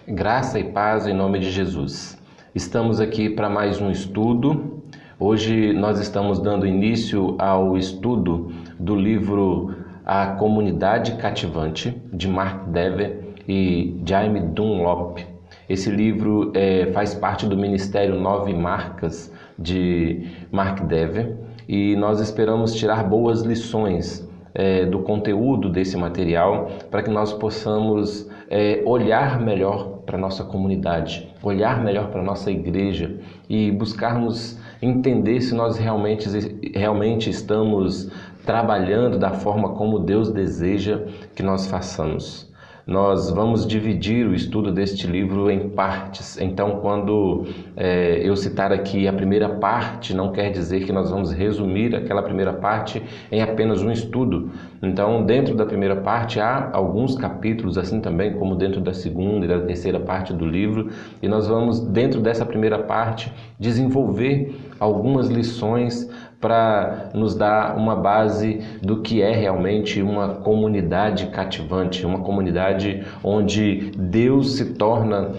Graça e paz em nome de Jesus. Estamos aqui para mais um estudo. Hoje nós estamos dando início ao estudo do livro A Comunidade Cativante, de Mark Dever e Jaime Dunlop. Esse livro faz parte do Ministério 9 Marcas de Mark Dever e nós esperamos tirar boas lições do conteúdo desse material para que nós possamos olhar melhor para a nossa comunidade, olhar melhor para a nossa igreja e buscarmos entender se nós realmente estamos trabalhando da forma como Deus deseja que nós façamos. Nós vamos dividir o estudo deste livro em partes. Então, quando eu citar aqui a primeira parte, não quer dizer que nós vamos resumir aquela primeira parte em apenas um estudo. Então, dentro da primeira parte, há alguns capítulos, assim também como dentro da segunda e da terceira parte do livro. E nós vamos, dentro dessa primeira parte, desenvolver algumas lições para nos dar uma base do que é realmente uma comunidade cativante, uma comunidade onde Deus se torna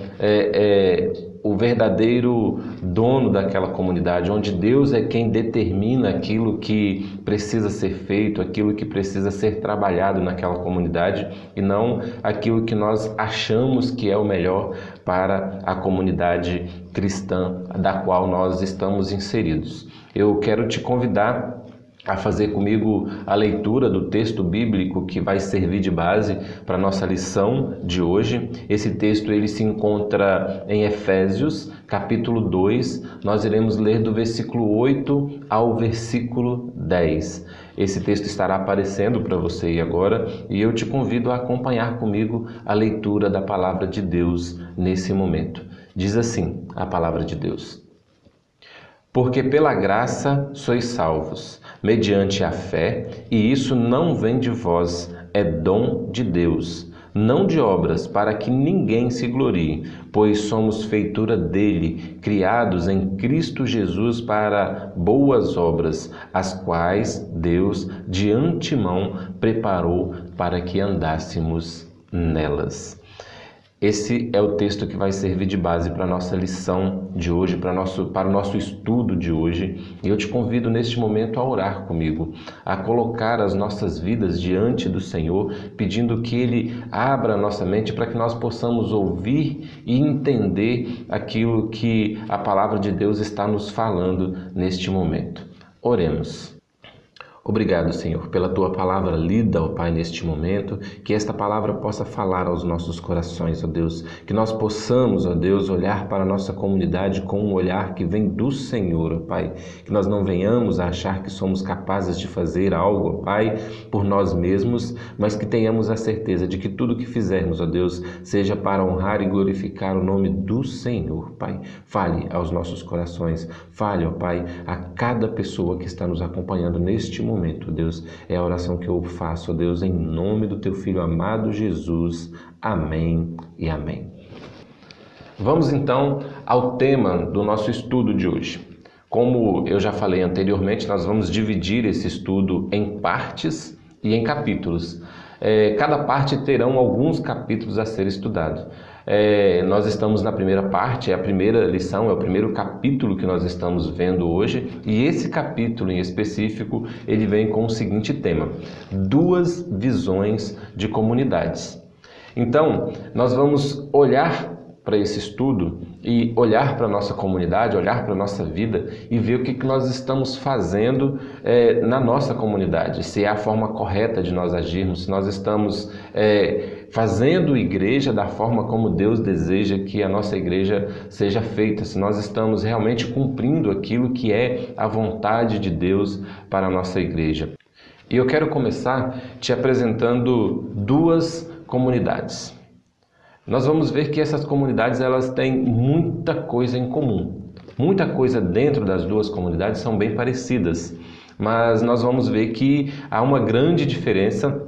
o verdadeiro dono daquela comunidade, onde Deus é quem determina aquilo que precisa ser feito, aquilo que precisa ser trabalhado naquela comunidade e não aquilo que nós achamos que é o melhor para a comunidade cristã da qual nós estamos inseridos. Eu quero te convidar a fazer comigo a leitura do texto bíblico que vai servir de base para a nossa lição de hoje. Esse texto ele se encontra em Efésios, capítulo 2. Nós iremos ler do versículo 8 ao versículo 10. Esse texto estará aparecendo para você aí agora e eu te convido a acompanhar comigo a leitura da palavra de Deus nesse momento. Diz assim a palavra de Deus: Porque pela graça sois salvos, mediante a fé, e isso não vem de vós, é dom de Deus, não de obras, para que ninguém se glorie, pois somos feitura dele, criados em Cristo Jesus para boas obras, as quais Deus de antemão preparou para que andássemos nelas. Esse é o texto que vai servir de base para a nossa lição de hoje, para o nosso estudo de hoje. E eu te convido neste momento a orar comigo, a colocar as nossas vidas diante do Senhor, pedindo que Ele abra a nossa mente para que nós possamos ouvir e entender aquilo que a palavra de Deus está nos falando neste momento. Oremos. Obrigado, Senhor, pela Tua palavra lida, ó Pai, neste momento, que esta palavra possa falar aos nossos corações, ó Deus, que nós possamos, ó Deus, olhar para a nossa comunidade com um olhar que vem do Senhor, ó Pai, que nós não venhamos a achar que somos capazes de fazer algo, ó Pai, por nós mesmos, mas que tenhamos a certeza de que tudo que fizermos, ó Deus, seja para honrar e glorificar o nome do Senhor, Pai. Fale aos nossos corações, fale, ó Pai, a cada pessoa que está nos acompanhando neste momento, Deus, é a oração que eu faço, Deus, em nome do Teu Filho amado Jesus. Amém e amém. Vamos então ao tema do nosso estudo de hoje. Como eu já falei anteriormente, nós vamos dividir esse estudo em partes e em capítulos. Cada parte terão alguns capítulos a ser estudados. Nós estamos na primeira parte, é a primeira lição, é o primeiro capítulo que nós estamos vendo hoje, e esse capítulo em específico, ele vem com o seguinte tema: 2 visões de comunidades. Então, nós vamos olhar para esse estudo e olhar para a nossa comunidade, olhar para a nossa vida e ver o que nós estamos fazendo na nossa comunidade, se é a forma correta de nós agirmos, se nós estamos fazendo igreja da forma como Deus deseja que a nossa igreja seja feita, se nós estamos realmente cumprindo aquilo que é a vontade de Deus para a nossa igreja. E eu quero começar te apresentando 2 comunidades. Nós vamos ver que essas comunidades elas têm muita coisa em comum. Muita coisa dentro das 2 comunidades são bem parecidas, mas nós vamos ver que há uma grande diferença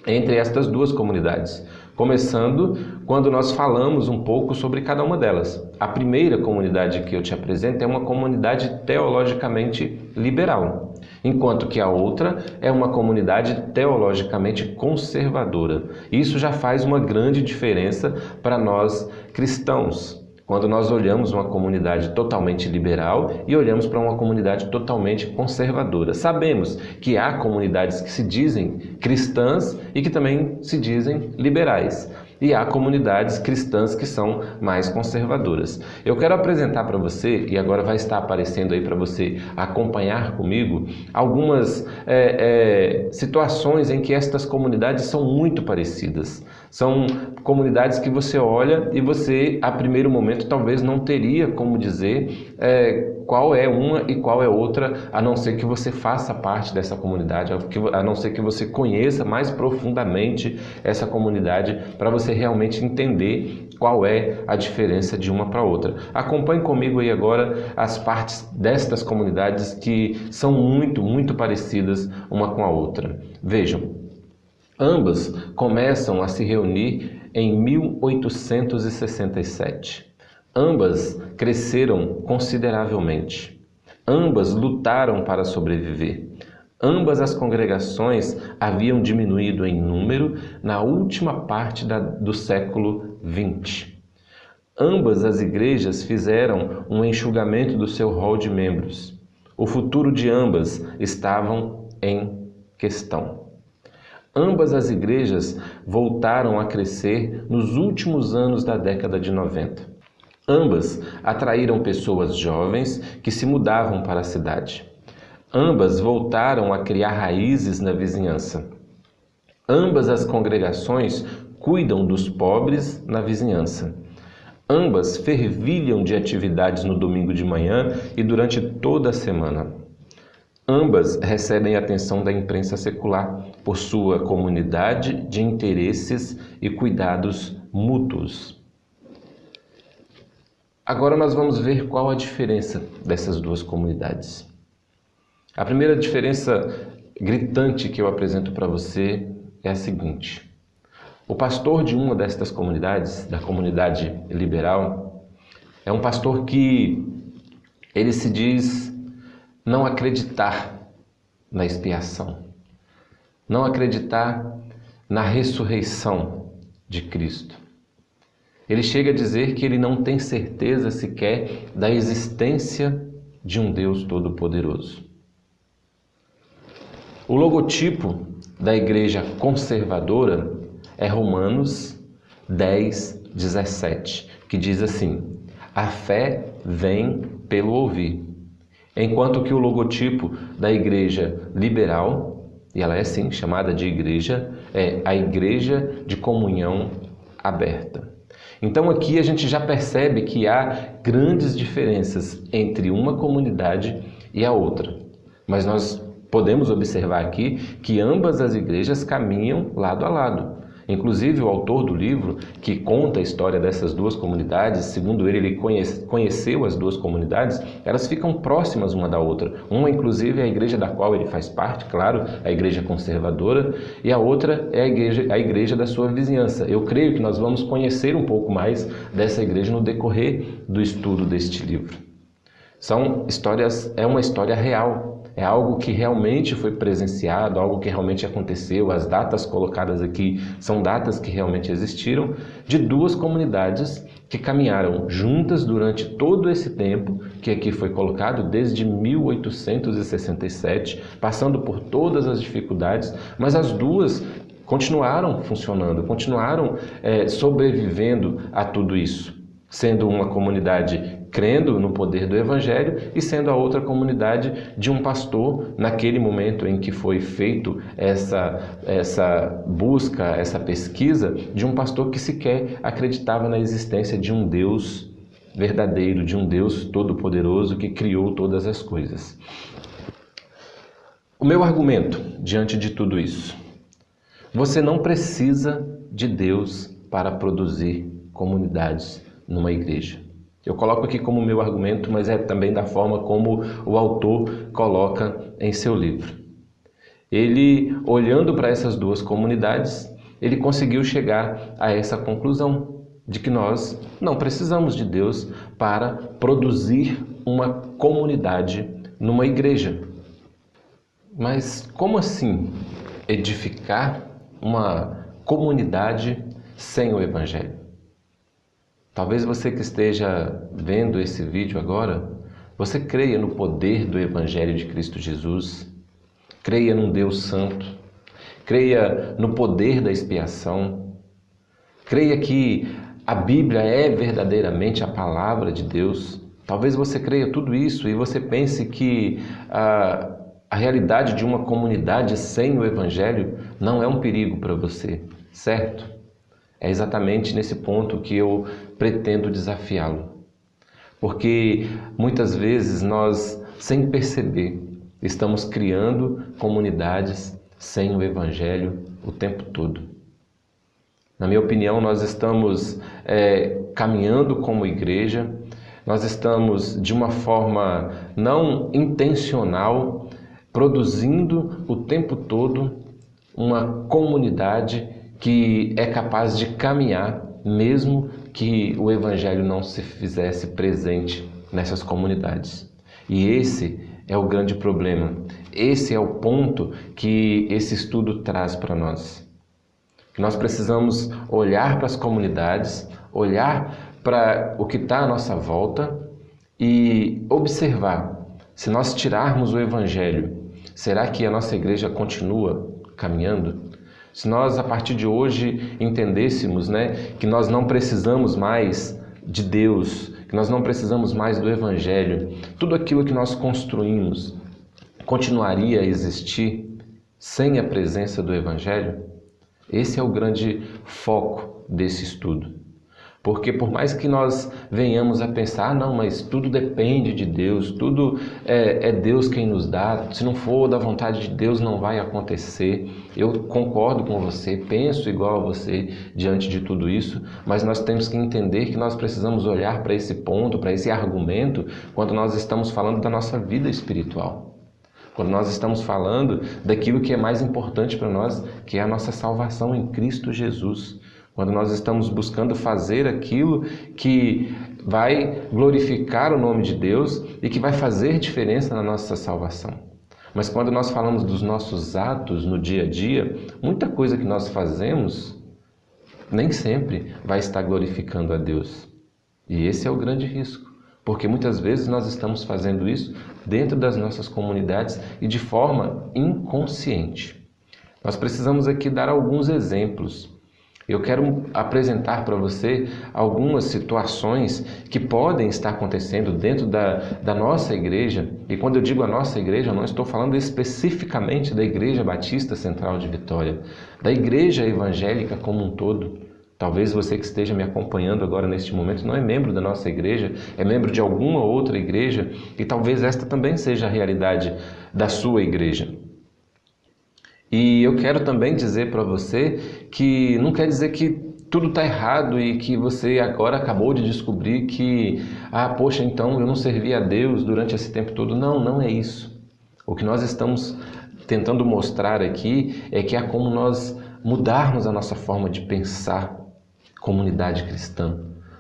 entre estas 2 comunidades. Começando quando nós falamos um pouco sobre cada uma delas. A primeira comunidade que eu te apresento é uma comunidade teologicamente liberal. enquanto que a outra é uma comunidade teologicamente conservadora. Isso já faz uma grande diferença para nós cristãos, quando nós olhamos uma comunidade totalmente liberal e olhamos para uma comunidade totalmente conservadora. Sabemos que há comunidades que se dizem cristãs e que também se dizem liberais. E há comunidades cristãs que são mais conservadoras. Eu quero apresentar para você, e agora vai estar aparecendo aí para você acompanhar comigo, algumas situações em que estas comunidades são muito parecidas. São comunidades que você olha e você, a primeiro momento, talvez não teria como dizer qual é uma e qual é outra, a não ser que você faça parte dessa comunidade, a não ser que você conheça mais profundamente essa comunidade para você realmente entender qual é a diferença de uma para outra. Acompanhe comigo aí agora as partes destas comunidades que são muito parecidas uma com a outra. Vejam, ambas começam a se reunir em 1867. Ambas cresceram consideravelmente. Ambas lutaram para sobreviver. Ambas as congregações haviam diminuído em número na última parte do século XX. Ambas as igrejas fizeram um enxugamento do seu rol de membros. O futuro de ambas estavam em questão. Ambas as igrejas voltaram a crescer nos últimos anos da década de 90. Ambas atraíram pessoas jovens que se mudavam para a cidade. Ambas voltaram a criar raízes na vizinhança. Ambas as congregações cuidam dos pobres na vizinhança. Ambas fervilham de atividades no domingo de manhã e durante toda a semana. Ambas recebem atenção da imprensa secular por sua comunidade de interesses e cuidados mútuos. Agora nós vamos ver qual a diferença dessas duas comunidades. A primeira diferença gritante que eu apresento para você é a seguinte. O pastor de uma destas comunidades, da comunidade liberal, é um pastor que ele se diz não acreditar na expiação, não acreditar na ressurreição de Cristo. Ele chega a dizer que ele não tem certeza sequer da existência de um Deus Todo-Poderoso. O logotipo da igreja conservadora é Romanos 10:17, que diz assim: a fé vem pelo ouvir. Enquanto que o logotipo da igreja liberal, e ela é sim chamada de igreja, é a igreja de comunhão aberta. Então aqui a gente já percebe que há grandes diferenças entre uma comunidade e a outra. Mas nós podemos observar aqui que ambas as igrejas caminham lado a lado. Inclusive, o autor do livro, que conta a história dessas duas comunidades, segundo ele conheceu as duas comunidades, elas ficam próximas uma da outra. Uma, inclusive, é a igreja da qual ele faz parte, claro, a igreja conservadora, e a outra é a igreja da sua vizinhança. Eu creio que nós vamos conhecer um pouco mais dessa igreja no decorrer do estudo deste livro. É uma história real. É algo que realmente foi presenciado, algo que realmente aconteceu. As datas colocadas aqui são datas que realmente existiram, de duas comunidades que caminharam juntas durante todo esse tempo, que aqui foi colocado, desde 1867, passando por todas as dificuldades, mas as duas continuaram funcionando, continuaram sobrevivendo a tudo isso. Sendo uma comunidade crendo no poder do Evangelho e sendo a outra comunidade de um pastor, naquele momento em que foi feito essa busca, essa pesquisa, de um pastor que sequer acreditava na existência de um Deus verdadeiro, de um Deus todo-poderoso que criou todas as coisas. O meu argumento diante de tudo isso: você não precisa de Deus para produzir comunidades numa igreja. Eu coloco aqui como meu argumento, mas é também da forma como o autor coloca em seu livro. Ele, olhando para essas duas comunidades, ele conseguiu chegar a essa conclusão de que nós não precisamos de Deus para produzir uma comunidade numa igreja. Mas como assim edificar uma comunidade sem o Evangelho? Talvez você que esteja vendo esse vídeo agora, você creia no poder do Evangelho de Cristo Jesus, creia num Deus santo, creia no poder da expiação, creia que a Bíblia é verdadeiramente a palavra de Deus. Talvez você creia tudo isso e você pense que a realidade de uma comunidade sem o Evangelho não é um perigo para você, certo? É exatamente nesse ponto que eu pretendo desafiá-lo. Porque muitas vezes nós, sem perceber, estamos criando comunidades sem o Evangelho o tempo todo. Na minha opinião, nós estamos caminhando como igreja, nós estamos de uma forma não intencional, produzindo o tempo todo uma comunidade que é capaz de caminhar, mesmo que o Evangelho não se fizesse presente nessas comunidades. E esse é o grande problema. Esse é o ponto que esse estudo traz para nós. Que nós precisamos olhar para as comunidades, olhar para o que está à nossa volta e observar. Se nós tirarmos o Evangelho, será que a nossa igreja continua caminhando? Se nós, a partir de hoje, entendêssemos, que nós não precisamos mais de Deus, que nós não precisamos mais do Evangelho, tudo aquilo que nós construímos continuaria a existir sem a presença do Evangelho? Esse é o grande foco desse estudo. Porque por mais que nós venhamos a pensar, não, mas tudo depende de Deus, tudo é Deus quem nos dá, se não for da vontade de Deus não vai acontecer. Eu concordo com você, penso igual a você diante de tudo isso, mas nós temos que entender que nós precisamos olhar para esse ponto, para esse argumento, quando nós estamos falando da nossa vida espiritual. Quando nós estamos falando daquilo que é mais importante para nós, que é a nossa salvação em Cristo Jesus. Quando nós estamos buscando fazer aquilo que vai glorificar o nome de Deus e que vai fazer diferença na nossa salvação. Mas quando nós falamos dos nossos atos no dia a dia, muita coisa que nós fazemos nem sempre vai estar glorificando a Deus. E esse é o grande risco, porque muitas vezes nós estamos fazendo isso dentro das nossas comunidades e de forma inconsciente. Nós precisamos aqui dar alguns exemplos. Eu quero apresentar para você algumas situações que podem estar acontecendo dentro da nossa igreja. E quando eu digo a nossa igreja, eu não estou falando especificamente da Igreja Batista Central de Vitória, da igreja evangélica como um todo. Talvez você que esteja me acompanhando agora neste momento não é membro da nossa igreja, é membro de alguma outra igreja e talvez esta também seja a realidade da sua igreja. E eu quero também dizer para você que não quer dizer que tudo está errado e que você agora acabou de descobrir que, poxa, então eu não servi a Deus durante esse tempo todo. Não, não é isso. O que nós estamos tentando mostrar aqui é que há como nós mudarmos a nossa forma de pensar comunidade cristã,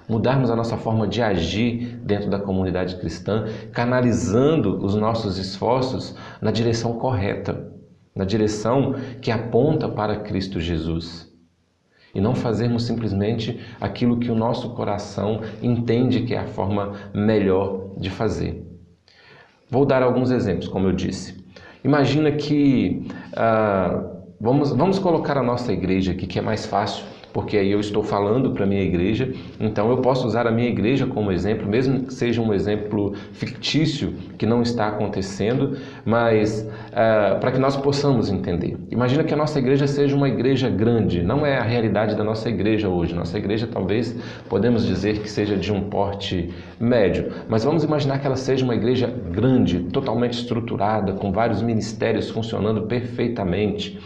mudarmos a nossa forma de agir dentro da comunidade cristã, canalizando os nossos esforços na direção correta, na direção que aponta para Cristo Jesus. E não fazermos simplesmente aquilo que o nosso coração entende que é a forma melhor de fazer. Vou dar alguns exemplos, como eu disse. Imagina que, vamos colocar a nossa igreja aqui, que é mais fácil, porque aí eu estou falando para a minha igreja, então eu posso usar a minha igreja como exemplo, mesmo que seja um exemplo fictício, que não está acontecendo, mas para que nós possamos entender. Imagina que a nossa igreja seja uma igreja grande, não é a realidade da nossa igreja hoje. Nossa igreja talvez podemos dizer que seja de um porte médio, mas vamos imaginar que ela seja uma igreja grande, totalmente estruturada, com vários ministérios funcionando perfeitamente.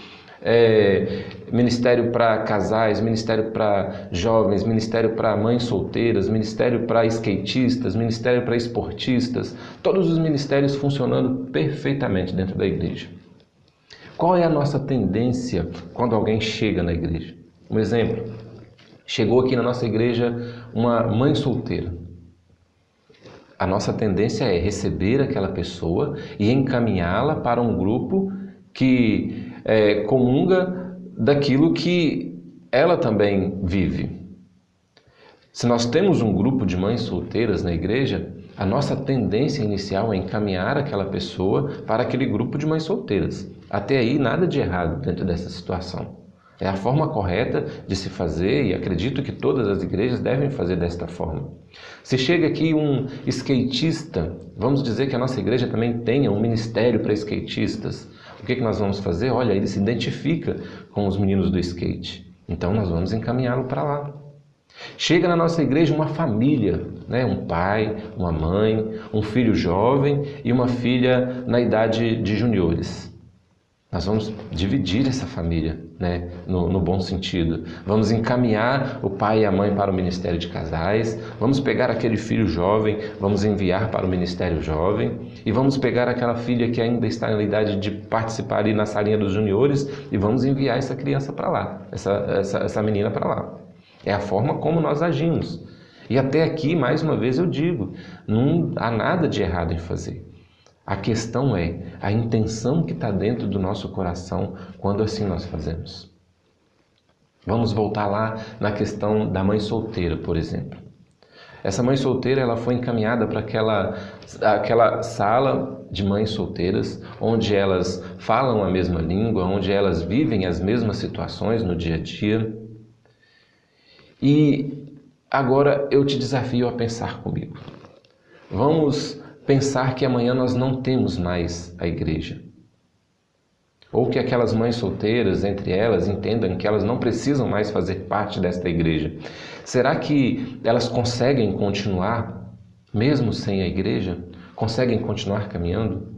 Ministério para casais, ministério para jovens, ministério para mães solteiras, ministério para skatistas, ministério para esportistas, todos os ministérios funcionando perfeitamente dentro da igreja. Qual é a nossa tendência quando alguém chega na igreja? Um exemplo, chegou aqui na nossa igreja uma mãe solteira. A nossa tendência é receber aquela pessoa e encaminhá-la para um grupo que comunga daquilo que ela também vive. Se nós temos um grupo de mães solteiras na igreja, a nossa tendência inicial é encaminhar aquela pessoa para aquele grupo de mães solteiras. Até aí, nada de errado dentro dessa situação. É a forma correta de se fazer e acredito que todas as igrejas devem fazer desta forma. Se chega aqui um skatista, vamos dizer que a nossa igreja também tenha um ministério para skatistas. O que nós vamos fazer? Olha, ele se identifica com os meninos do skate. Então nós vamos encaminhá-lo para lá. Chega na nossa igreja uma família, né? Um pai, uma mãe, um filho jovem e uma filha na idade de juniores. Nós vamos dividir essa família, né? No bom sentido. Vamos encaminhar o pai e a mãe para o ministério de casais, vamos pegar aquele filho jovem, vamos enviar para o ministério jovem e vamos pegar aquela filha que ainda está na idade de participar ali na salinha dos juniores e vamos enviar essa criança para lá, essa menina para lá. É a forma como nós agimos. E até aqui, mais uma vez eu digo, não há nada de errado em fazer. A questão é a intenção que está dentro do nosso coração quando assim nós fazemos. Vamos voltar lá na questão da mãe solteira, por exemplo. Essa mãe solteira ela foi encaminhada para aquela sala de mães solteiras, onde elas falam a mesma língua, onde elas vivem as mesmas situações no dia a dia. E agora eu te desafio a pensar comigo. Vamos pensar que amanhã nós não temos mais a igreja. Ou que aquelas mães solteiras, entre elas, entendam que elas não precisam mais fazer parte desta igreja. Será que elas conseguem continuar, mesmo sem a igreja? Conseguem continuar caminhando?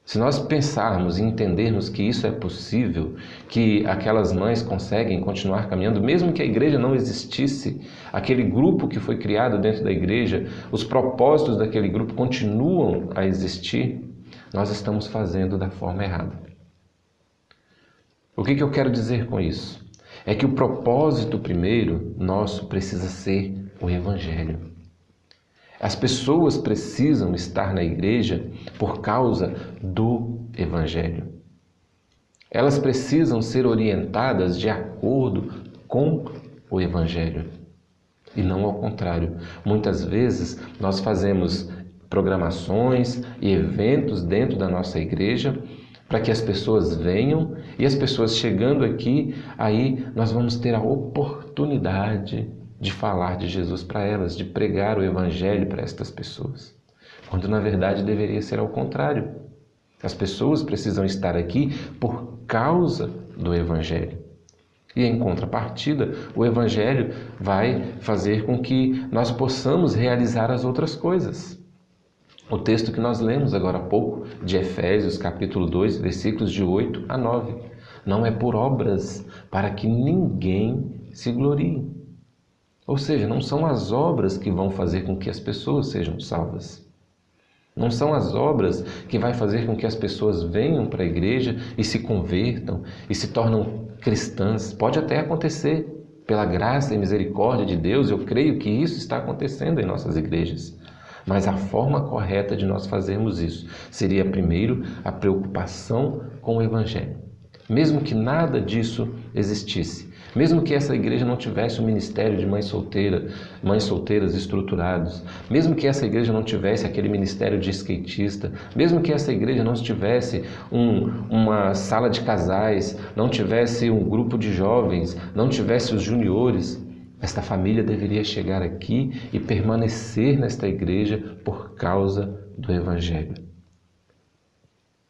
Se nós pensarmos e entendermos que isso é possível, que aquelas mães conseguem continuar caminhando, mesmo que a igreja não existisse, aquele grupo que foi criado dentro da igreja, os propósitos daquele grupo continuam a existir, nós estamos fazendo da forma errada. O que eu quero dizer com isso? É que o propósito primeiro nosso precisa ser o Evangelho. As pessoas precisam estar na igreja por causa do Evangelho. Elas precisam ser orientadas de acordo com o Evangelho e não ao contrário. Muitas vezes nós fazemos programações e eventos dentro da nossa igreja para que as pessoas venham e as pessoas chegando aqui, aí nós vamos ter a oportunidade de falar de Jesus para elas, de pregar o Evangelho para estas pessoas. Quando na verdade deveria ser ao contrário. As pessoas precisam estar aqui por causa do Evangelho. E em contrapartida, o Evangelho vai fazer com que nós possamos realizar as outras coisas. O texto que nós lemos agora há pouco, de Efésios, capítulo 2, versículos de 8 a 9. Não é por obras para que ninguém se glorie. Ou seja, não são as obras que vão fazer com que as pessoas sejam salvas. Não são as obras que vai fazer com que as pessoas venham para a igreja e se convertam e se tornam cristãs. Pode até acontecer, pela graça e misericórdia de Deus, eu creio que isso está acontecendo em nossas igrejas. Mas a forma correta de nós fazermos isso seria primeiro a preocupação com o Evangelho. Mesmo que nada disso existisse, mesmo que essa igreja não tivesse um ministério de mães solteiras estruturados, mesmo que essa igreja não tivesse aquele ministério de skatista, mesmo que essa igreja não tivesse uma sala de casais, não tivesse um grupo de jovens, não tivesse os juniores, esta família deveria chegar aqui e permanecer nesta igreja por causa do Evangelho.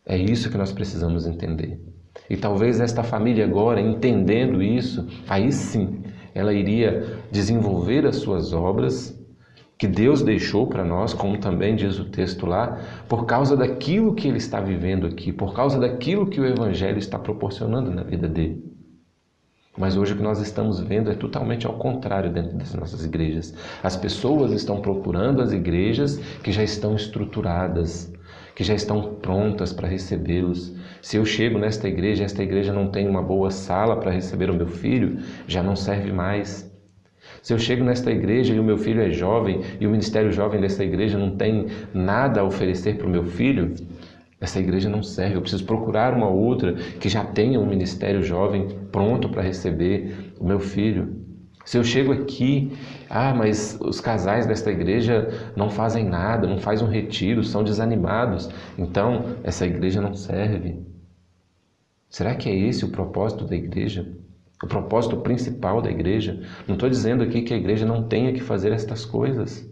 É isso que nós precisamos entender. E talvez esta família agora, entendendo isso, aí sim, ela iria desenvolver as suas obras que Deus deixou para nós, como também diz o texto lá, por causa daquilo que ele está vivendo aqui, por causa daquilo que o Evangelho está proporcionando na vida dele. Mas hoje o que nós estamos vendo é totalmente ao contrário dentro das nossas igrejas. As pessoas estão procurando as igrejas que já estão estruturadas, que já estão prontas para recebê-los. Se eu chego nesta igreja e esta igreja não tem uma boa sala para receber o meu filho, já não serve mais. Se eu chego nesta igreja e o meu filho é jovem e o ministério jovem desta igreja não tem nada a oferecer para o meu filho, Essa igreja não serve, eu preciso procurar uma outra que já tenha um ministério jovem pronto para receber o meu filho. Se eu chego aqui, mas os casais desta igreja não fazem nada, não fazem um retiro, são desanimados, então essa igreja não serve. Será que é esse o propósito da igreja? O propósito principal da igreja? Não estou dizendo aqui que a igreja não tenha que fazer estas coisas,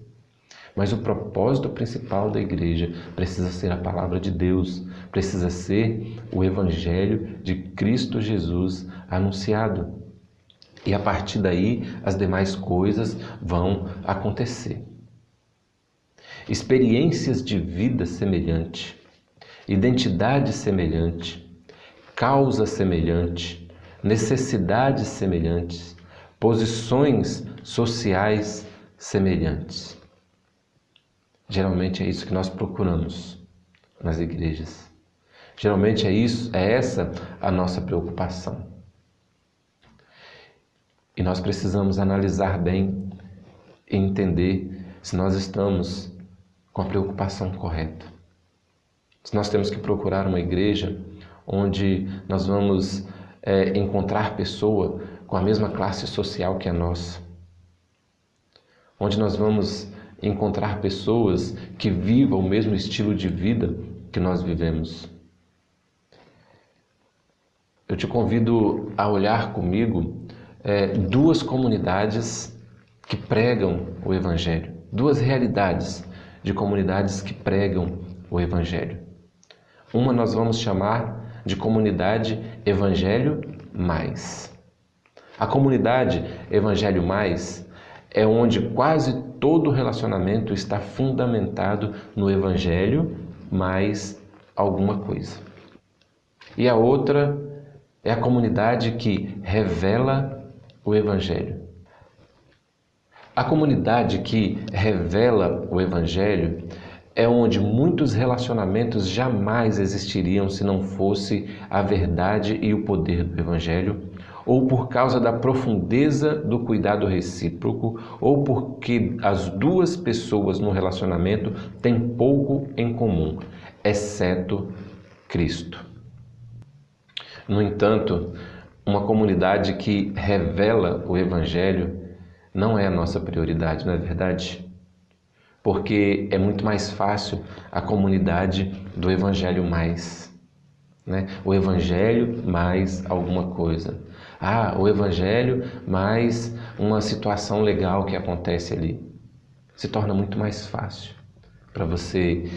mas o propósito principal da igreja precisa ser a palavra de Deus, precisa ser o Evangelho de Cristo Jesus anunciado. E a partir daí, as demais coisas vão acontecer. Experiências de vida semelhante, identidade semelhante, causa semelhante, necessidades semelhantes, posições sociais semelhantes. Geralmente é isso que nós procuramos nas igrejas. Geralmente é essa a nossa preocupação. E nós precisamos analisar bem e entender se nós estamos com a preocupação correta. Se nós temos que procurar uma igreja onde nós vamos encontrar pessoa com a mesma classe social que a nossa. Onde nós vamos encontrar pessoas que vivam o mesmo estilo de vida que nós vivemos. Eu te convido a olhar comigo duas comunidades que pregam o Evangelho, duas realidades de comunidades que pregam o Evangelho. Uma nós vamos chamar de comunidade Evangelho Mais. A comunidade Evangelho Mais é onde quase todo relacionamento está fundamentado no Evangelho mais alguma coisa. E a outra é a comunidade que revela o Evangelho. A comunidade que revela o Evangelho é onde muitos relacionamentos jamais existiriam se não fosse a verdade e o poder do Evangelho, ou por causa da profundeza do cuidado recíproco, ou porque as duas pessoas no relacionamento têm pouco em comum, exceto Cristo. No entanto, uma comunidade que revela o Evangelho não é a nossa prioridade, não é verdade? Porque é muito mais fácil a comunidade do Evangelho mais, né? O Evangelho mais alguma coisa. O Evangelho mais uma situação legal que acontece ali. Se torna muito mais fácil para você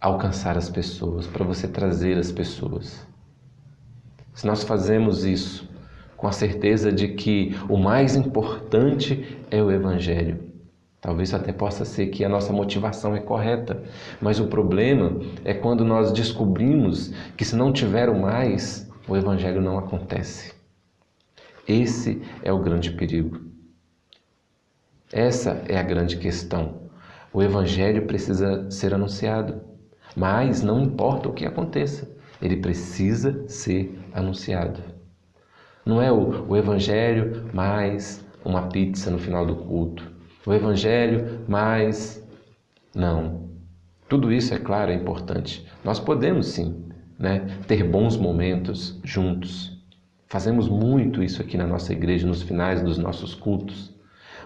alcançar as pessoas, para você trazer as pessoas. Se nós fazemos isso com a certeza de que o mais importante é o Evangelho, talvez até possa ser que a nossa motivação é correta, mas o problema é quando nós descobrimos que se não tiver o mais, o Evangelho não acontece. Esse é o grande perigo. Essa é a grande questão. O Evangelho precisa ser anunciado, mas não importa o que aconteça, ele precisa ser anunciado. Não é o Evangelho mais uma pizza no final do culto. O Evangelho mais... Não. Tudo isso, é claro, é importante. Nós podemos sim, ter bons momentos juntos. Fazemos muito isso aqui na nossa igreja, nos finais dos nossos cultos.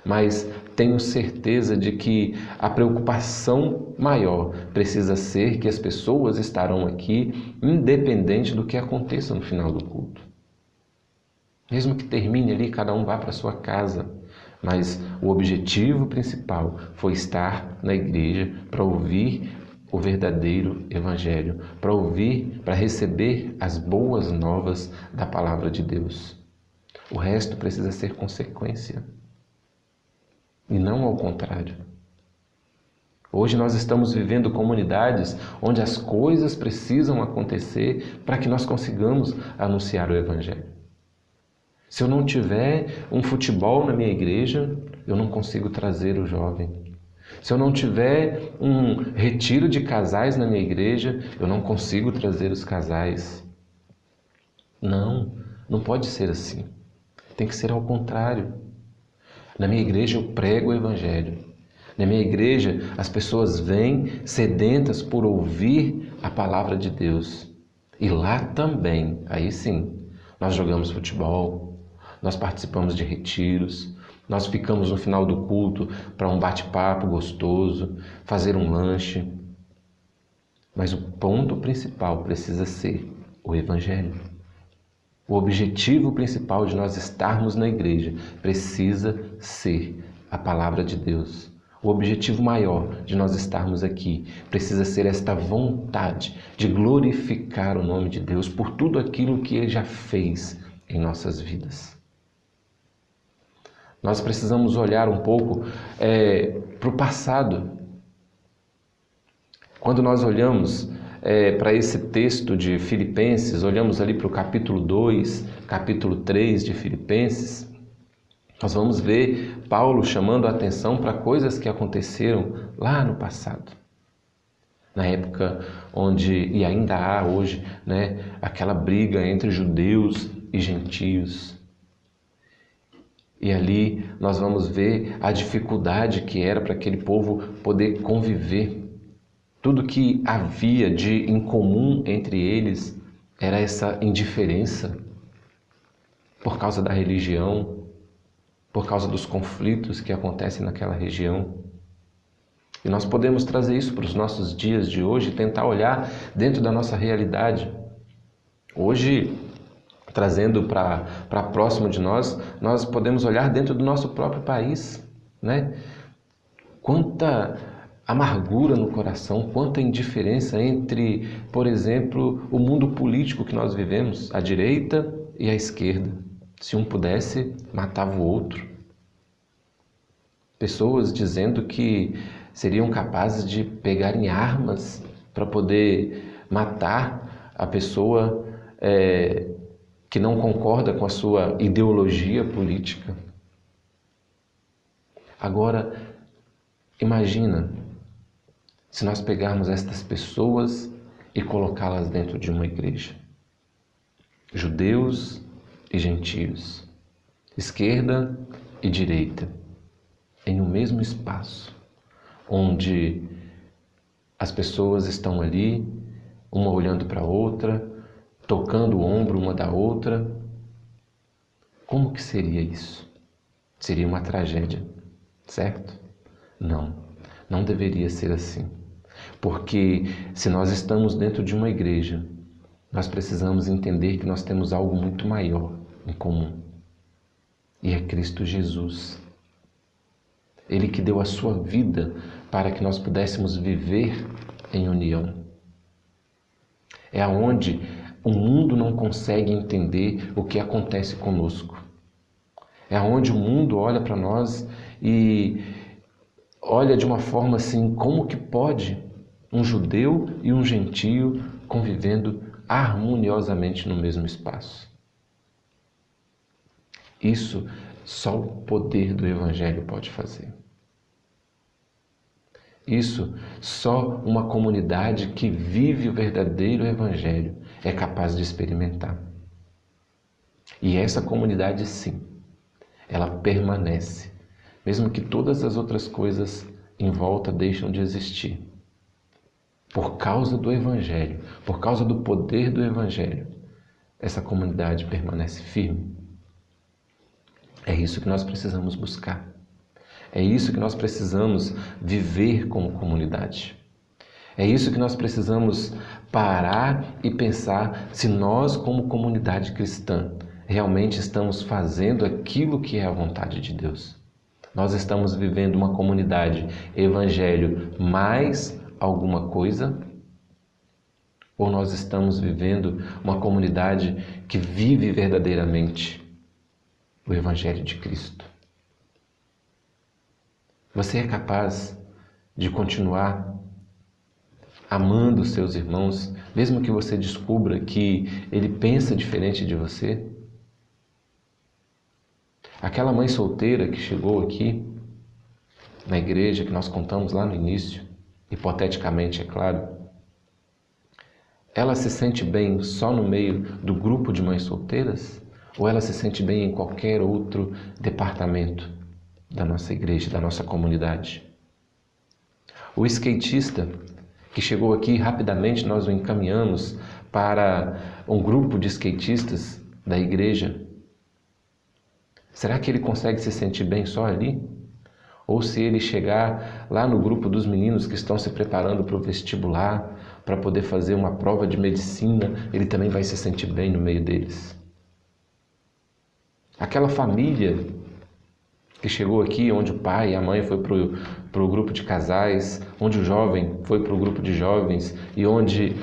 Mas tenho certeza de que a preocupação maior precisa ser que as pessoas estarão aqui, independente do que aconteça no final do culto. Mesmo que termine ali, cada um vá para a sua casa. Mas o objetivo principal foi estar na igreja para ouvir o verdadeiro Evangelho, para ouvir, para receber as boas novas da palavra de Deus. O resto precisa ser consequência. E não ao contrário. Hoje nós estamos vivendo comunidades onde as coisas precisam acontecer para que nós consigamos anunciar o Evangelho. Se eu não tiver um futebol na minha igreja, eu não consigo trazer o jovem. Se eu não tiver um retiro de casais na minha igreja, eu não consigo trazer os casais. Não pode ser assim. Tem que ser ao contrário. Na minha igreja eu prego o Evangelho. Na minha igreja, as pessoas vêm sedentas por ouvir a palavra de Deus. E lá também, aí sim, nós jogamos futebol, nós participamos de retiros, nós ficamos no final do culto para um bate-papo gostoso, fazer um lanche. Mas o ponto principal precisa ser o Evangelho. O objetivo principal de nós estarmos na igreja precisa ser a palavra de Deus. O objetivo maior de nós estarmos aqui precisa ser esta vontade de glorificar o nome de Deus por tudo aquilo que Ele já fez em nossas vidas. Nós precisamos olhar um pouco para o passado. Quando nós olhamos para esse texto de Filipenses, olhamos ali para o capítulo 2, capítulo 3 de Filipenses, nós vamos ver Paulo chamando a atenção para coisas que aconteceram lá no passado. Na época onde, e ainda há hoje, aquela briga entre judeus e gentios. E ali nós vamos ver a dificuldade que era para aquele povo poder conviver. Tudo que havia de incomum entre eles era essa indiferença por causa da religião, por causa dos conflitos que acontecem naquela região. E nós podemos trazer isso para os nossos dias de hoje, tentar olhar dentro da nossa realidade. Hoje, trazendo para próximo de nós, nós podemos olhar dentro do nosso próprio país, Quanta amargura no coração, quanta indiferença entre, por exemplo, o mundo político que nós vivemos, a direita e a esquerda. Se um pudesse, matava o outro. Pessoas dizendo que seriam capazes de pegarem armas para poder matar a pessoa que não concorda com a sua ideologia política. Agora, imagina se nós pegarmos estas pessoas e colocá-las dentro de uma igreja. Judeus e gentios, esquerda e direita, em um mesmo espaço, onde as pessoas estão ali, uma olhando para a outra, tocando o ombro uma da outra. Como que seria isso? Seria uma tragédia, certo? Não deveria ser assim. Porque se nós estamos dentro de uma igreja, nós precisamos entender que nós temos algo muito maior em comum. E é Cristo Jesus. Ele que deu a sua vida para que nós pudéssemos viver em união. É aonde o mundo não consegue entender o que acontece conosco. É aonde o mundo olha para nós e olha de uma forma assim, como que pode um judeu e um gentio convivendo harmoniosamente no mesmo espaço? Isso só o poder do Evangelho pode fazer. Isso só uma comunidade que vive o verdadeiro Evangelho é capaz de experimentar. E essa comunidade, sim, ela permanece, mesmo que todas as outras coisas em volta deixam de existir. Por causa do Evangelho, por causa do poder do Evangelho, essa comunidade permanece firme. É isso que nós precisamos buscar. É isso que nós precisamos viver como comunidade. É isso que nós precisamos parar e pensar se nós, como comunidade cristã, realmente estamos fazendo aquilo que é a vontade de Deus. Nós estamos vivendo uma comunidade evangelho mais alguma coisa? Ou nós estamos vivendo uma comunidade que vive verdadeiramente o Evangelho de Cristo? Você é capaz de continuar amando os seus irmãos, mesmo que você descubra que ele pensa diferente de você? Aquela mãe solteira que chegou aqui na igreja, que nós contamos lá no início, hipoteticamente, é claro, ela se sente bem só no meio do grupo de mães solteiras? Ou ela se sente bem em qualquer outro departamento da nossa igreja, da nossa comunidade? O skatista que chegou aqui rapidamente, nós o encaminhamos para um grupo de skatistas da igreja. Será que ele consegue se sentir bem só ali? Ou se ele chegar lá no grupo dos meninos que estão se preparando para o vestibular, para poder fazer uma prova de medicina, ele também vai se sentir bem no meio deles? Aquela família que chegou aqui, onde o pai e a mãe foi para o grupo de casais, onde o jovem foi para o grupo de jovens e onde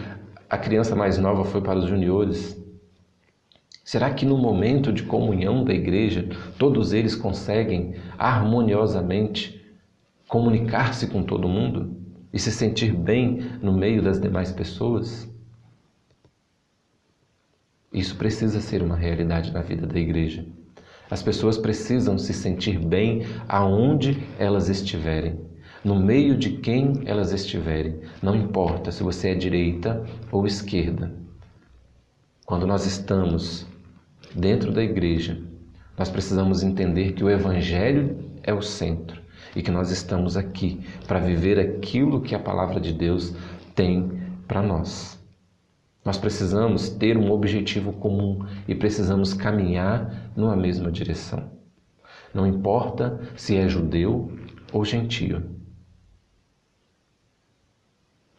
a criança mais nova foi para os juniores. Será que no momento de comunhão da igreja, todos eles conseguem harmoniosamente comunicar-se com todo mundo e se sentir bem no meio das demais pessoas? Isso precisa ser uma realidade na vida da igreja. As pessoas precisam se sentir bem aonde elas estiverem, no meio de quem elas estiverem. Não importa se você é direita ou esquerda. Quando nós estamos dentro da igreja, nós precisamos entender que o Evangelho é o centro e que nós estamos aqui para viver aquilo que a Palavra de Deus tem para nós. Nós precisamos ter um objetivo comum e precisamos caminhar numa mesma direção. Não importa se é judeu ou gentio.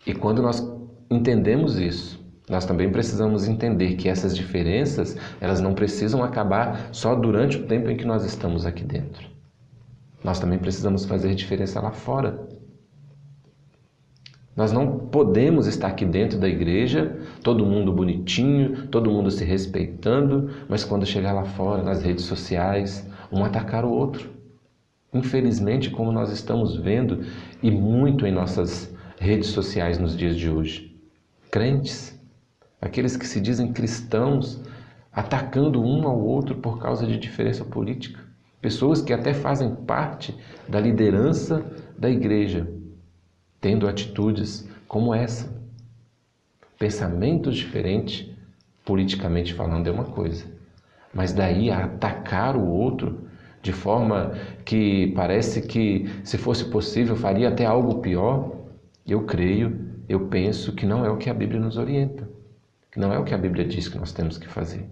E quando nós entendemos isso, nós também precisamos entender que essas diferenças, elas não precisam acabar só durante o tempo em que nós estamos aqui dentro. Nós também precisamos fazer diferença lá fora. Nós não podemos estar aqui dentro da igreja, todo mundo bonitinho, todo mundo se respeitando, mas quando chegar lá fora, nas redes sociais, um atacar o outro. Infelizmente, como nós estamos vendo, e muito em nossas redes sociais nos dias de hoje. Crentes, aqueles que se dizem cristãos, atacando um ao outro por causa de diferença política. Pessoas que até fazem parte da liderança da igreja, tendo atitudes como essa. Pensamentos diferentes, politicamente falando, é uma coisa. Mas daí a atacar o outro de forma que parece que, se fosse possível, faria até algo pior, eu creio, eu penso que não é o que a Bíblia nos orienta. Que não é o que a Bíblia diz que nós temos que fazer.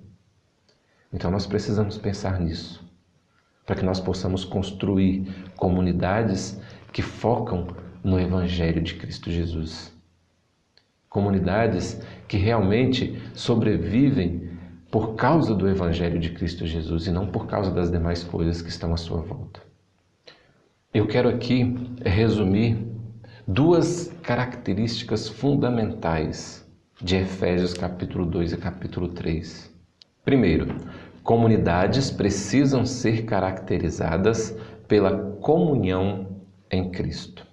Então nós precisamos pensar nisso, para que nós possamos construir comunidades que focam no Evangelho de Cristo Jesus. Comunidades que realmente sobrevivem por causa do Evangelho de Cristo Jesus e não por causa das demais coisas que estão à sua volta. Eu quero aqui resumir duas características fundamentais de Efésios capítulo 2 e capítulo 3. Primeiro, comunidades precisam ser caracterizadas pela comunhão em Cristo.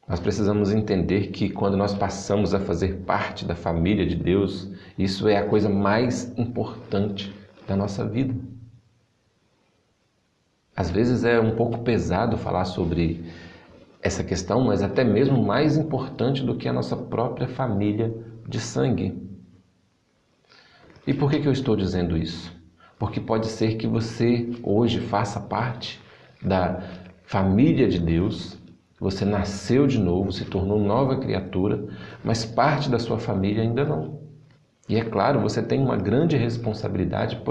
Nós precisamos entender que quando nós passamos a fazer parte da família de Deus, isso é a coisa mais importante da nossa vida. Às vezes é um pouco pesado falar sobre essa questão, mas até mesmo mais importante do que a nossa própria família de sangue. E por que eu estou dizendo isso? Porque pode ser que você hoje faça parte da família de Deus. Você nasceu de novo, se tornou nova criatura, mas parte da sua família ainda não. E é claro, você tem uma grande responsabilidade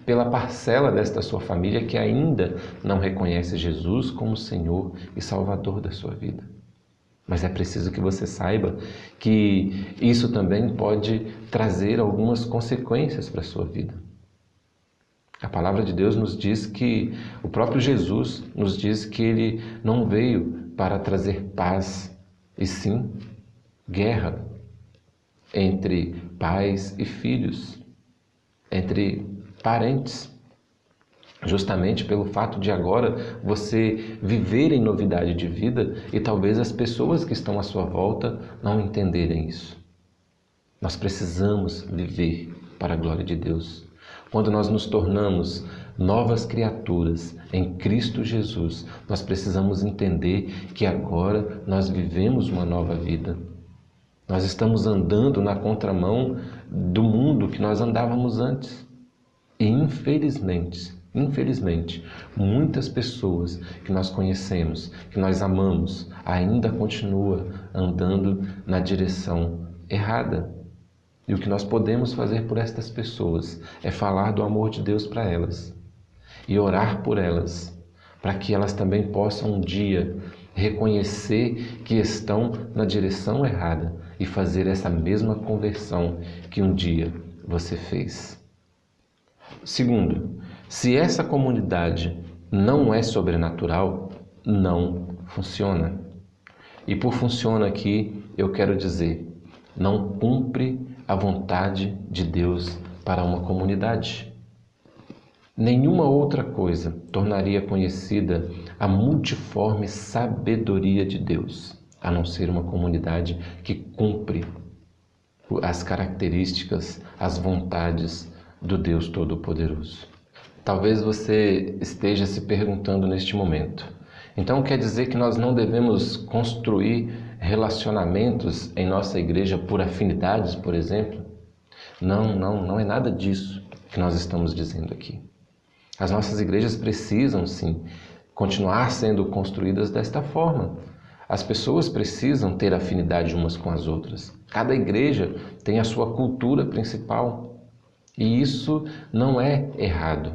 pela parcela desta sua família que ainda não reconhece Jesus como Senhor e Salvador da sua vida. Mas é preciso que você saiba que isso também pode trazer algumas consequências para a sua vida. A palavra de Deus nos diz que, o próprio Jesus nos diz que Ele não veio para trazer paz, e sim guerra entre pais e filhos, entre parentes, justamente pelo fato de agora você viver em novidade de vida e talvez as pessoas que estão à sua volta não entenderem isso. Nós precisamos viver para a glória de Deus. Quando nós nos tornamos novas criaturas em Cristo Jesus, nós precisamos entender que agora nós vivemos uma nova vida. Nós estamos andando na contramão do mundo que nós andávamos antes. E infelizmente, Infelizmente, muitas pessoas que nós conhecemos, que nós amamos, ainda continuam andando na direção errada. E o que nós podemos fazer por estas pessoas é falar do amor de Deus para elas e orar por elas, para que elas também possam um dia reconhecer que estão na direção errada e fazer essa mesma conversão que um dia você fez. Segundo, se essa comunidade não é sobrenatural, não funciona. E por funciona aqui, eu quero dizer, não cumpre a vontade de Deus para uma comunidade. Nenhuma outra coisa tornaria conhecida a multiforme sabedoria de Deus, a não ser uma comunidade que cumpre as características, as vontades do Deus Todo-Poderoso. Talvez você esteja se perguntando neste momento, então quer dizer que nós não devemos construir relacionamentos em nossa igreja por afinidades, por exemplo? Não é nada disso que nós estamos dizendo aqui. As nossas igrejas precisam, sim, continuar sendo construídas desta forma. As pessoas precisam ter afinidade umas com as outras. Cada igreja tem a sua cultura principal. E isso não é errado.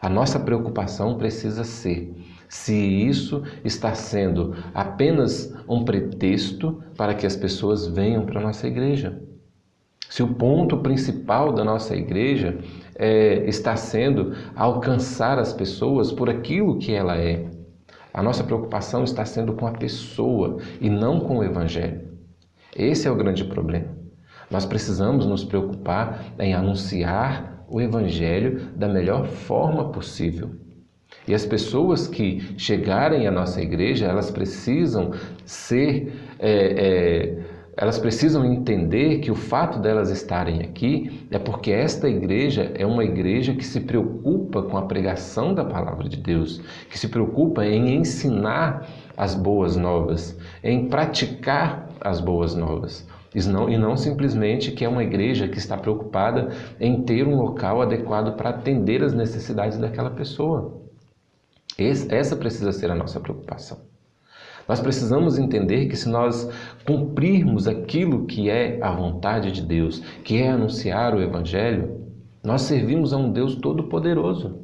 A nossa preocupação precisa ser se isso está sendo apenas um pretexto para que as pessoas venham para a nossa igreja. Se o ponto principal da nossa igreja está sendo alcançar as pessoas por aquilo que ela é. A nossa preocupação está sendo com a pessoa e não com o Evangelho. Esse é o grande problema. Nós precisamos nos preocupar em anunciar o Evangelho da melhor forma possível. E as pessoas que chegarem à nossa igreja, elas precisam elas precisam entender que o fato delas estarem aqui é porque esta igreja é uma igreja que se preocupa com a pregação da palavra de Deus, que se preocupa em ensinar as boas novas, em praticar as boas novas. E não simplesmente que é uma igreja que está preocupada em ter um local adequado para atender as necessidades daquela pessoa. Essa precisa ser a nossa preocupação. Nós precisamos entender que se nós cumprirmos aquilo que é a vontade de Deus, que é anunciar o Evangelho, nós servimos a um Deus Todo-Poderoso.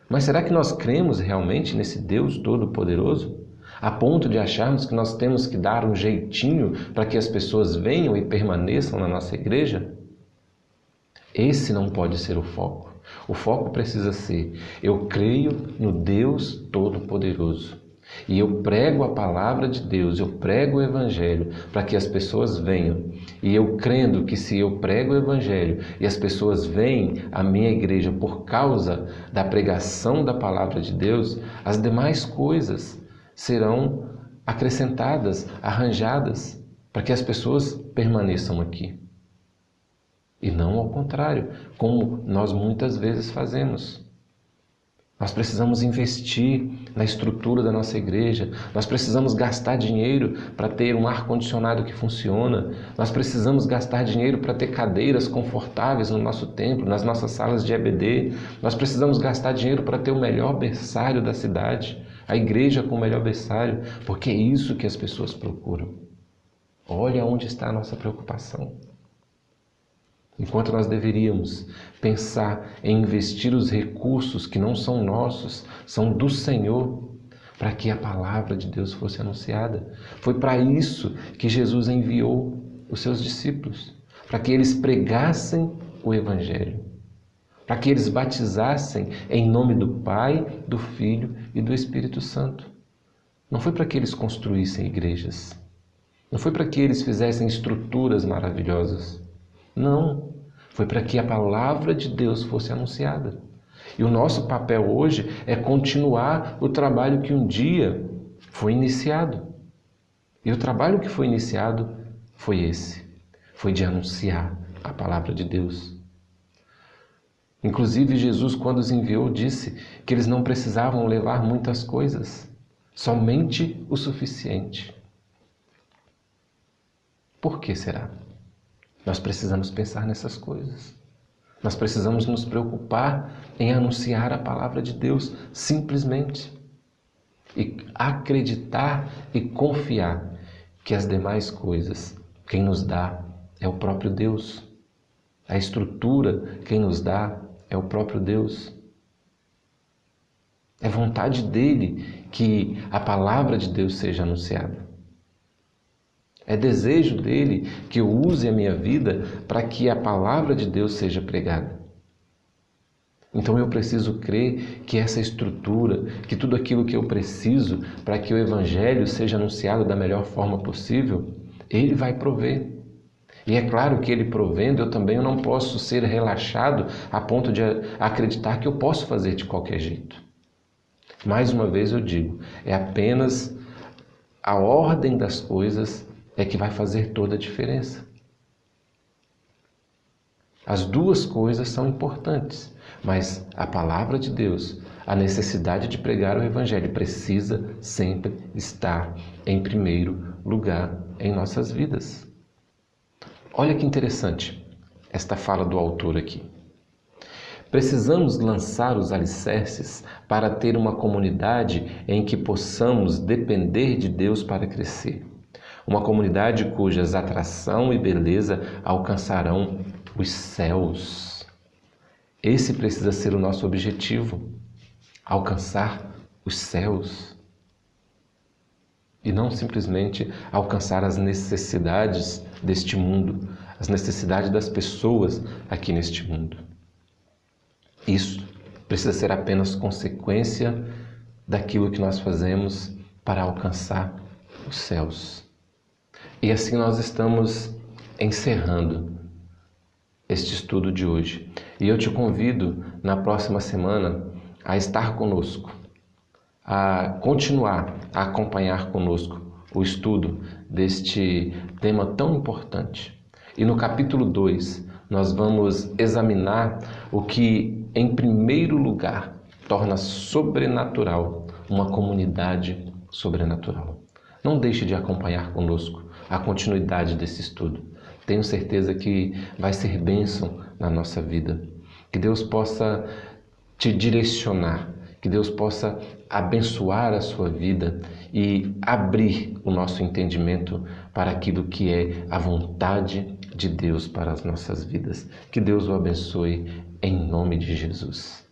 Mas será que nós cremos realmente nesse Deus Todo-Poderoso? A ponto de acharmos que nós temos que dar um jeitinho para que as pessoas venham e permaneçam na nossa igreja? Esse não pode ser o foco. O foco precisa ser: eu creio no Deus Todo-Poderoso. E eu prego a palavra de Deus, eu prego o Evangelho para que as pessoas venham. E eu crendo que se eu prego o Evangelho e as pessoas vêm à minha igreja por causa da pregação da palavra de Deus, as demais coisas serão acrescentadas, arranjadas, para que as pessoas permaneçam aqui. E não ao contrário, como nós muitas vezes fazemos. Nós precisamos investir na estrutura da nossa igreja, nós precisamos gastar dinheiro para ter um ar-condicionado que funciona, nós precisamos gastar dinheiro para ter cadeiras confortáveis no nosso templo, nas nossas salas de EBD, nós precisamos gastar dinheiro para ter o melhor berçário da cidade, a igreja com o melhor berçário, porque é isso que as pessoas procuram. Olha onde está a nossa preocupação. Enquanto nós deveríamos pensar em investir os recursos que não são nossos, são do Senhor, para que a palavra de Deus fosse anunciada. Foi para isso que Jesus enviou os seus discípulos, para que eles pregassem o Evangelho, para que eles batizassem em nome do Pai, do Filho e do Espírito Santo. Não foi para que eles construíssem igrejas, não foi para que eles fizessem estruturas maravilhosas. Não, foi para que a palavra de Deus fosse anunciada. E o nosso papel hoje é continuar o trabalho que um dia foi iniciado. E o trabalho que foi iniciado foi esse, foi de anunciar a palavra de Deus. Inclusive Jesus, quando os enviou, disse que eles não precisavam levar muitas coisas, somente o suficiente. Por que será? Nós precisamos pensar nessas coisas. Nós precisamos nos preocupar em anunciar a palavra de Deus simplesmente. E acreditar e confiar que as demais coisas, quem nos dá é o próprio Deus. A estrutura, quem nos dá é o próprio Deus. É vontade dele que a palavra de Deus seja anunciada. É desejo dele que eu use a minha vida para que a palavra de Deus seja pregada. Então eu preciso crer que essa estrutura, que tudo aquilo que eu preciso para que o Evangelho seja anunciado da melhor forma possível, Ele vai prover. E é claro que Ele provendo, eu também não posso ser relaxado a ponto de acreditar que eu posso fazer de qualquer jeito. Mais uma vez eu digo, é apenas a ordem das coisas é que vai fazer toda a diferença. As duas coisas são importantes, mas a palavra de Deus, a necessidade de pregar o Evangelho precisa sempre estar em primeiro lugar em nossas vidas. Olha que interessante esta fala do autor aqui. Precisamos lançar os alicerces para ter uma comunidade em que possamos depender de Deus para crescer. Uma comunidade cujas atração e beleza alcançarão os céus. Esse precisa ser o nosso objetivo, alcançar os céus. E não simplesmente alcançar as necessidades deste mundo, as necessidades das pessoas aqui neste mundo. Isso precisa ser apenas consequência daquilo que nós fazemos para alcançar os céus. E assim nós estamos encerrando este estudo de hoje. E eu te convido na próxima semana a estar conosco, a continuar a acompanhar conosco o estudo deste tema tão importante. E no capítulo 2, nós vamos examinar o que, em primeiro lugar, torna sobrenatural uma comunidade sobrenatural. Não deixe de acompanhar conosco a continuidade desse estudo. Tenho certeza que vai ser bênção na nossa vida. Que Deus possa te direcionar, que Deus possa abençoar a sua vida e abrir o nosso entendimento para aquilo que é a vontade de Deus para as nossas vidas. Que Deus o abençoe em nome de Jesus.